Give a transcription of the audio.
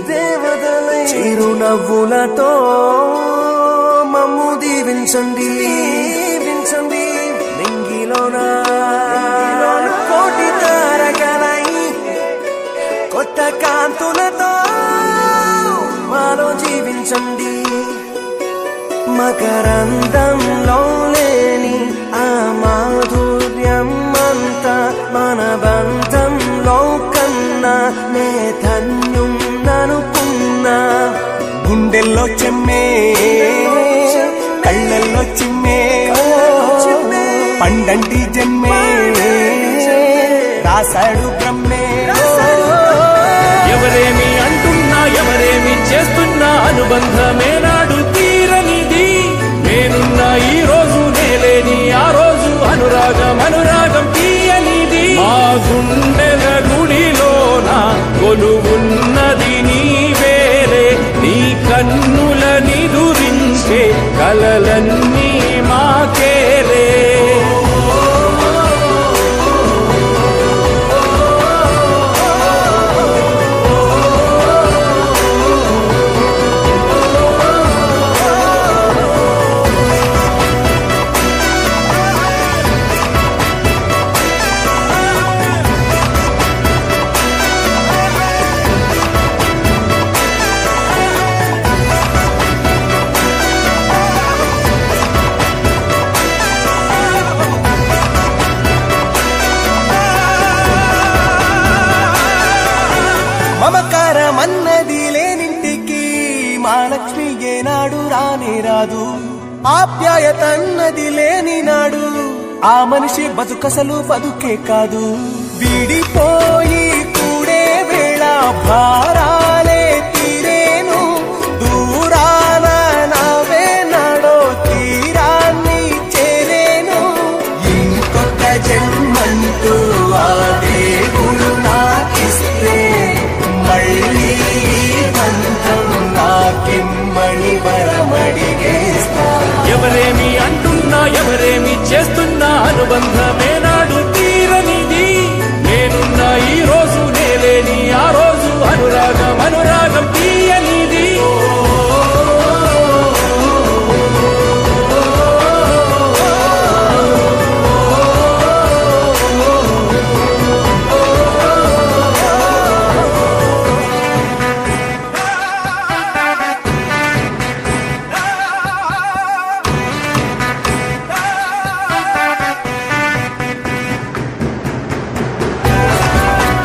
దేవతలై చిరునవ్వులతో మమ్ము దీవించండి నింగిలోన కోటి తారకలై కొత్త కాంతులతో మాలో జీవించండి మకరందంలో లేని ఆ మాధుర్యం అంతా మన బంధంలో కన్నా నే ధన్యం ననుకున్నా గుండెల్లో చెమ్మే కళ్ళల్లో చిమ్మే పండంటి జన్మే రాసాడు బ్రహ్మే ఎవరేమి అంటున్నా ఎవరేమి చేస్తున్నా అనుబంధమే నాడు తీరనిది నేనున్నా ఈ రోజు నేలేని ఆ రోజు అనురాగం తీయనిది మా గుండెల గుడిలోన కొలువున్నది నీవేలే నీ కన్నుల నిదురించే కలలన్నీ మాకేలే మమకారమన్నది లేనింటికి మా లక్ష్మి ఏనాడు రానే రాదు ఆప్యాయతన్నది లేని నాడు ఆ మనిషి బతుకసలు బతుకే కాదు విడిపోయి కూడే వేళ భారాలే తీరేను దూరాన నవే నాడో తీరాన్ని చేరేను ఇంకొక జన్మంటూ ఆ దేవుడు నాకిస్తే మళ్ళీ బంధం నాకిమ్మని వరమడిగేస్తా ఎవరేమి అంటున్నా ఎవరేమి చేస్తున్నా అనుబంధమే